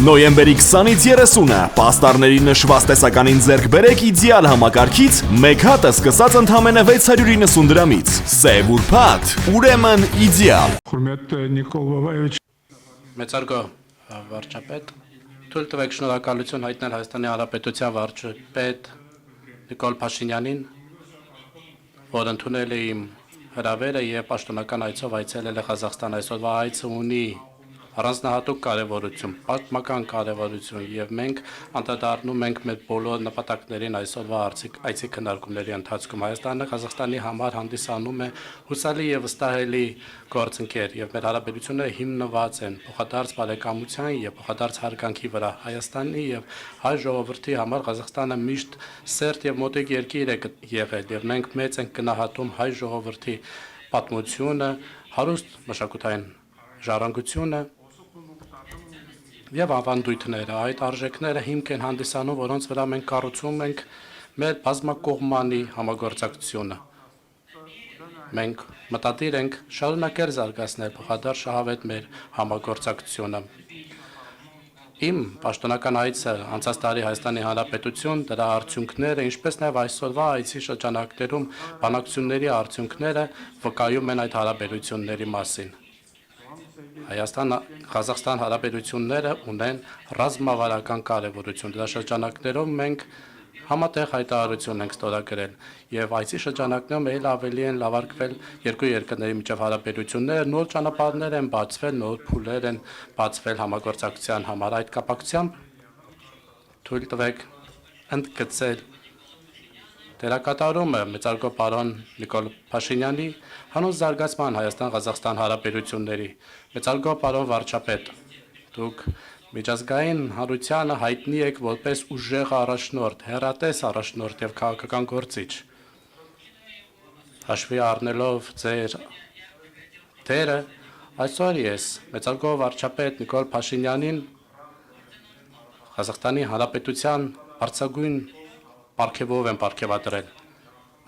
Նոյեմբերի 20-ից 30-ը պաստառների նշված տեսականին ձեռք բերեք իդեալ համակարգից, մեկ հատը սկսած ընդամենը 690 դրամից։ Սև ուրբաթ, ուրեմն իդեալ։ Հուրմետ Նիկոլ Բաբայевич։ Մեծարգո վարչապետ, թույլ տվեք շնորհակալություն հայտնել Հայաստանի Հանրապետության վարչապետ Նիկոլ Փաշինյանին, որ ընդունել է իմ հրավերը եւ պաշտոնական այցով այցելել է Ղազախստան։ Այսօրվա այցը ունի առանձնահատուկ կարևորություն, պատմական կարևորություն եւ մենք անդրադառնում ենք մեր բոլոր նպատակներին այսօրվա այցի քննարկումների ընթացքում։ Հայաստանը Ղազախստանի համար հանդիսանում է հուսալի եւ վստահելի գործընկեր եւ մեր հարաբերությունները հիմնված են փոխադարձ բարեկամության եւ փոխադարձ հարգանքի վրա։ Հայաստանի եւ հայ ժողովրդի համար Ղազախստանը միշտ սերտ եւ մոտիկ երկիր է եղել եւ մենք մեծ ենք գնահատում հայ ժողովրդի պատմությունը, հարուստ մշակութային ժառանգությունը եւ ավանդույթները, այդ արժեքները հիմք են հանդիսանում, որոնց վրա մենք կառուցում ենք մեր բազմակողմանի համագործակցությունը։ Մենք մտադիր ենք շարունակել զարգացնել փոխադարձ շահավետ մեր համագործակցությունը։ Իմ պաշտոնական այցը անցած տարի Հայաստանի Հանրապետություն, դրա արդյունքները, ինչպես նաեւ այսօրվա այցի շրջանակներում բանակցությունների արդյունքները վկայում են այդ հարաբերությունների մասին։ Հայաստան-Ղազախստան հարաբերությունները ունեն ռազմավարական կարևորություն։ Դրա շրջանակներում մենք համատեղ հայտարարություն ենք ստորագրել եւ այցի շրջանակներում ել ավելի են լավարկվել երկու երկրների միջև հարաբերությունները, նոր ճանապարհներ են բացվել, նոր փուլեր են բացվել համագործակցության համար։ Այդ կապակցությամբ թույլ տվեք ընդգծել դերակատարումը մեծարգո պարոն Նիկոլ Փաշինյանի հանուն զարգացման Հայաստան-Ղազախստան հարաբերությունների։ Մեծարգո պարոն վարչապետ, դուք միջազգային հանրությանը հայտնի եք որպես ուժեղ առաջնորդ, հեռատես առաջնորդ եւ քաղաքական գործիչ։ Հաշվի առնելով ձեր դերը, այսօր ես մեծարգո վարչապետ Նիկոլ Փաշինյանին Ղազախստանի Հանրապետության բարձրագույն պարգևով են պարգևատրել։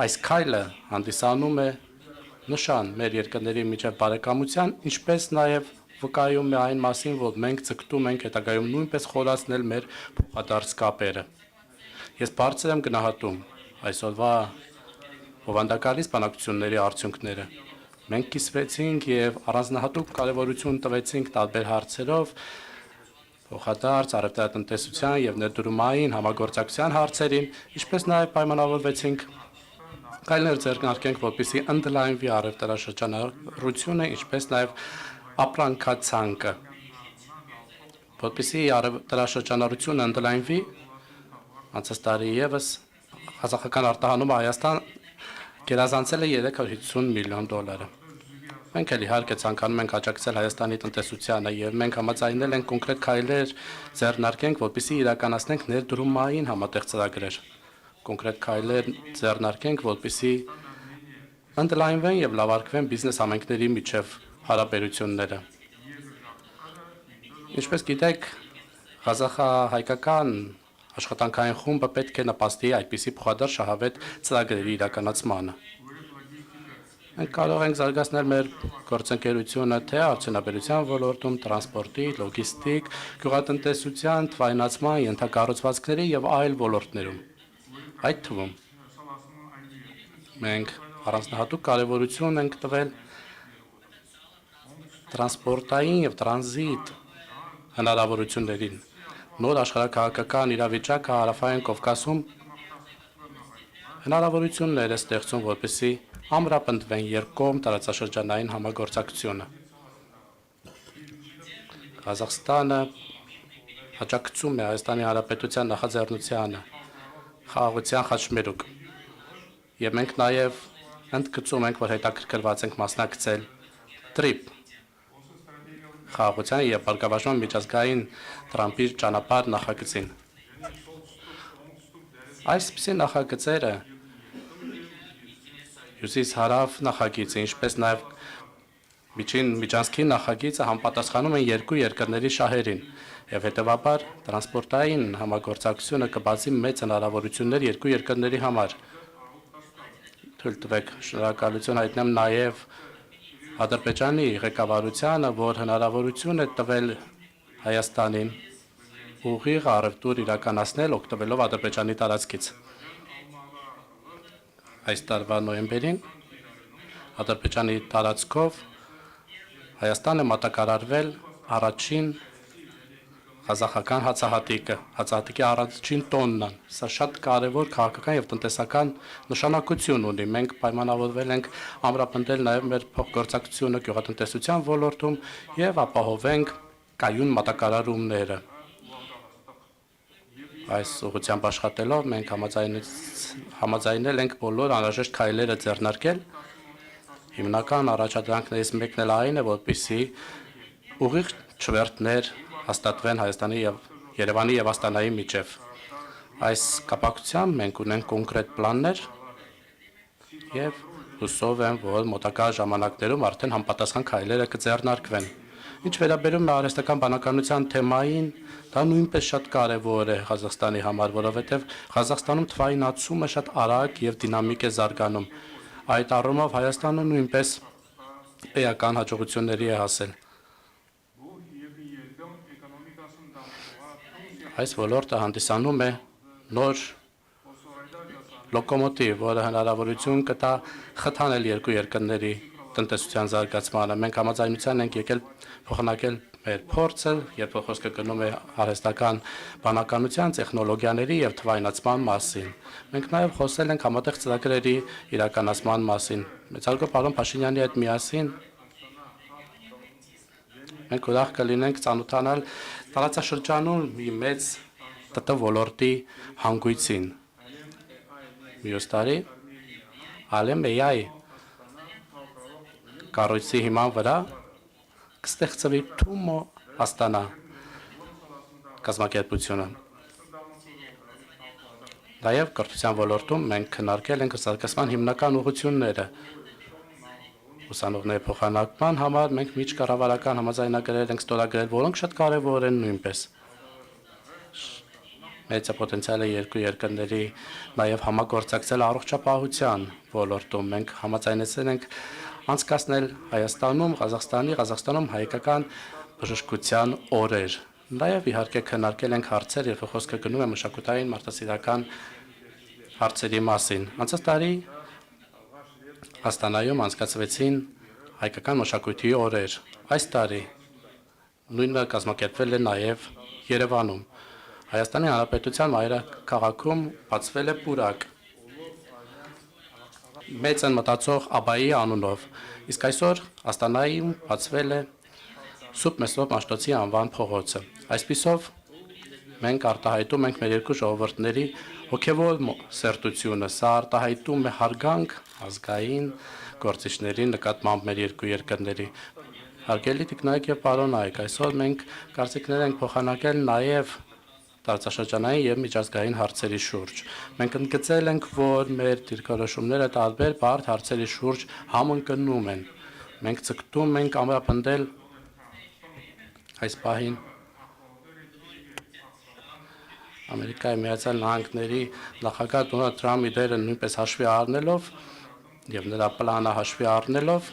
Այս քայլը հանդիսանում է նշան մեր երկրների միջև բարեկամության, ինչպես նաև վկայում է այն մասին, որ մենք ցկտում ենք հետագայում նույնպես խորացնել մեր փոխադարձ կապերը։ Ես բարձր եմ գնահատում այսօրվա բովանդակալից բանակցությունների արդյունքները։ Մենք կիսվեցինք եւ առանձնահատուկ կարեւորություն տվեցինք տարբեր հարցերով, փոխադարձ առևտրատնտեսության եւ ներդրումային համագործակցության հարցերին, ինչպես նաեւ պայմանավորվեցինք քայլեր ձեռնարկենք, որպեսզի ընդլայնվի առևտրաշրջանառությունը, ինչպես նաեւ ապրանքացանկը։ Որպեսզի առևտրաշրջանառությունը ընդլայնվի, անցած տարի եւս ղազախական արտահանումը Հայաստան գերազանցել է 350 միլիոն դոլարը։ Մենք էլ իհարկե ցանկանում ենք աջակցել Հայաստանի տնտեսությանը եւ մենք համաձայնել ենք կոնկրետ քայլեր ձեռնարկենք, որպեսզի իրականացնենք ներդրումային համատեղ ծրագրեր։ Կոնկրետ քայլեր ձեռնարկենք, որպեսզի ընդլայնվեն եւ լավարկվեն բիզնես համայնքների միջև հարաբերությունները։ Ինչպես գիտեք, ղազախա-հայկական աշխատանքային խումբը պետք է նպաստի այդպիսի փոխադարձ շահավետ ծրագրերի իրականացմանը։ Մենք կարող ենք զարգացնել մեր գործընկերությունը թե արդյունաբերության ոլորտում, տրանսպորտի, լոգիստիկ, գյուղատնտեսության, թվայնացման, ենթակառուցվածքների եւ այլ ոլորտներում։ Այդ թվում մենք առանձնահատուկ կարեւորություն ենք տվել տրանսպորտային եւ տրանզիտ հնարավորություններին։ Նոր աշխարհաքաղաքական իրավիճակը Հարավային Կովկասում հնարավորություններ է ստեղծում, որպեսզի ամրապնդվեն երկկողմ տարածաշրջանային համագործակցությունը։ Ղազախստանը աջակցում է Հայաստանի Հանրապետության նախաձեռնությանը խաղաղության խաչմերուկ եւ մենք նաեւ ընդգծում ենք, որ հետաքրքրված ենք մասնակցել TRIP խաղաղության եւ բարգավաճման միջազգային Տրամփի ճանապարհ նախագծին։ Այսպիսի նախագծերը հյուսիս-հարավ նախագիծը, ինչպես նաեւ միջանցքի նախագիծը համապատասխանում են երկու երկրների շահերին եւ հետեւաբար տրանսպորտային համագործակցությունը կբացի մեծ հնարավորություններ երկու երկրների համար։ Թույլ տվեք շնորհակալություն հայտնեմ նաեւ Ադրբեջանի ղեկավարությանը, որ հնարավորություն է տվել Հայաստանին ուղիղ առևտուր իրականացնել օգտվելով Ադրբեջանի տարածքից։ Այս տարվա նոյեմբերին Ադրբեջանի տարածքով Հայաստանը մատակարարվել առաջին ղազախական հացահատիկի առաջին տոննան։ Սա շատ կարևոր քաղաքական եւ տնտեսական նշանակություն ունի։ Մենք պայմանավորվել ենք ամրապնդել նաեւ մեր փոխգործակցությունը գյուղատնտեսության ոլորտում եւ ապահովենք կայուն մատակարարումները։ Այս ուղղությամբ աշխատելով մենք համաձայնել ենք բոլոր անհրաժեշտ քայլերը ձեռնարկել։ Հիմնական առաջադրանքներից մեկն էլ այն է, որպեսզի ուղիղ չվերթներ հաստատվեն Հայաստանի եւ Երևանի եւ Աստանայի միջև։ Այս կապակցությամբ մենք ունենք կոնկրետ պլաններ եւ հուսով եմ, որ մոտակա ժամանակներում արդեն համապատասխան քայլերը կձեռնարկվեն։ Ինչ վերաբերում է արհեստական բանականության թեմային, դա նույնպես շատ կարևոր է Ղազախստանի համար, որովհետև Ղազախստանում թվայինացումը շատ արագ եւ դինամիկ է զարգանում։ Այդ առումով Հայաստանը նույնպես էական հաջողությունների է հասել։ Այս ոլորտը հանդիսանում է նոր լոկոմոտիվ, որը հնարավորություն կտա խթանել երկու երկրների տնտեսության զարգացմանը։ Մենք համաձայնության ենք եկել փոխանակել մեր փորձը, երբ խոսքը գնում է արհեստական բանականության, տեխնոլոգիաների եւ թվայնացման մասին։ Մենք նաեւ խոսել ենք համատեղ ծրագրերի իրականացման մասին։ Մեծարգո պարոն Փաշինյանի հետ միասին մենք ուրախ կլինենք ծանոթանալ տարածաշրջանում մի մեծ ՏՏ ոլորտի հանգույցին։ Մյուս տարի Ալեմ-AI կառույցի հիման վրա կստեղծվի Թումո Աստանա կազմակերպությունը։ Նաև կրթության ոլորտում մենք քննարկել ենք զարգացման հիմնական ուղղությունները։ Ուսանողների փոխանակման համար մենք միջկառավարական համաձայնագրեր ենք ստորագրել, որոնք շատ կարևոր են նույնպես։ Մեծ պոտենցիալ է երկու երկրների նաև համագործակցել առողջապահության ոլորտում։ Մենք համաձայնեցել ենք անցկացնել Հայաստանում, Ղազախստանում հայկական բժշկության օրեր։ Նաև իհարկե քննարկել ենք հարցեր, երբ խոսքը գնում է մշակութային մարդասիրական հարցերի մասին։ Անցած տարի Աստանայում անցկացվեցին հայկական մշակույթի օրեր։ Այս տարի նույնը կազմակերպվել է նաև Երևանում։ Հայաստանի Հանրապետության մայրաքաղաքում բացվել է պուրակ մեծ են մտածող Աբայի անունով, իսկ այսօր Աստանայում բացվել է Սուրբ Մեսրոպ Մաշտոցի անվան փողոցը։ Այսպիսով մենք արտահայտում ենք մեր երկու ժողովուրդների հոգևոր սերտությունը, սա արտահայտում է հարգանք ազգային գործիչների նկատմամբ մեր երկու երկրների։ Հարգելի տիկնայք եւ պարոնայք, այսօր մենք կարծիքներ ենք փոխանակել նաեւ տարածաշրջանային եւ միջազգային հարցերի շուրջ։ Մենք ընդգծել ենք, որ մեր դիրքորոշումները տարբեր բարդ հարցերի շուրջ համընկնում են։ Մենք ցկտում ենք ամրապնդել այս պահին Ամերիկայի Միացյալ Նահանգների նախագահ Դոնալդ Թրամփի դերը նույնպես հաշվի առնելով եւ նրա պլանը հաշվի առնելով,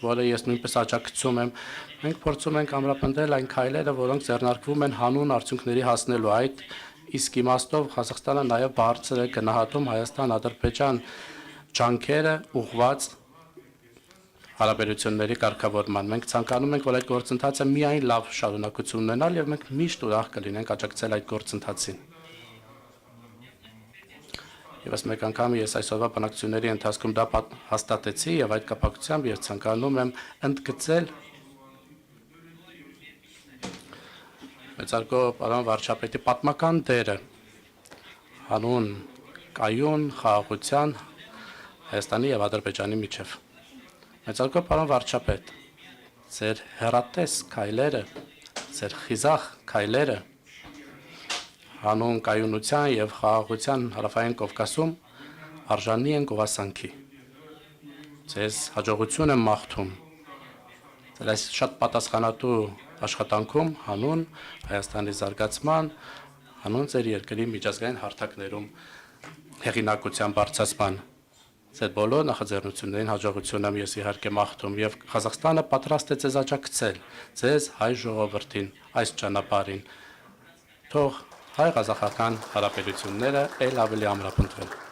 որը ես նույնպես աջակցում եմ, մենք փորձում ենք ամրապնդել այն քայլերը, որոնք ձեռնարկվում են հանուն արդյունքների հասնելու։ Այդ իսկ իմաստով Ղազախստանը նաև բարձր է գնահատում Հայաստան-Ադրբեջան ջանքերը ուղղված հարաբերությունների կարգավորման։ Մենք ցանկանում ենք, որ այդ գործընթացը միայն լավ շարունակություն ունենալ եւ մենք միշտ ուրախ կլինենք աջակցել այդ գործընթացին։ Եվս մեկ անգամ ես այսօրվա բանակցությունների ընթացքում դա հաստատեցի եւ այդ կապակցությամբ ես ցանկանում եմ ընդգծել մեծարգո պարոն վարչապետի պատմական դերը հանուն կայուն խաղաղության Հայաստանի եւ Ադրբեջանի միջև։ Մեծարգո պարոն վարչապետ, ձեր հեռատես քայլերը, ձեր խիզախ քայլերը հանուն կայունության եւ խաղաղության հարավային Կովկասում արժանի են գովասանքի։ Ձեզ հաջողություն եմ մաղթում։ Ձեր այս շատ պատասխանատու աշխատանքում հանուն Հայաստանի զարգացման, հանուն ձեր երկրի միջազգային հարթակներում հեղինակության բարձրացման։ Ձեր բոլոր նախաձեռնություններին հաջողություն եմ ես իհարկե մաղթում եւ Ղազախստանը պատրաստ է ձեզ աջակցել, ձեզ հայ ժողովրդին այս ճանապարհին։ թող հայ-ղազախական հարաբերությունները ել ավելի ամրապնդվեն։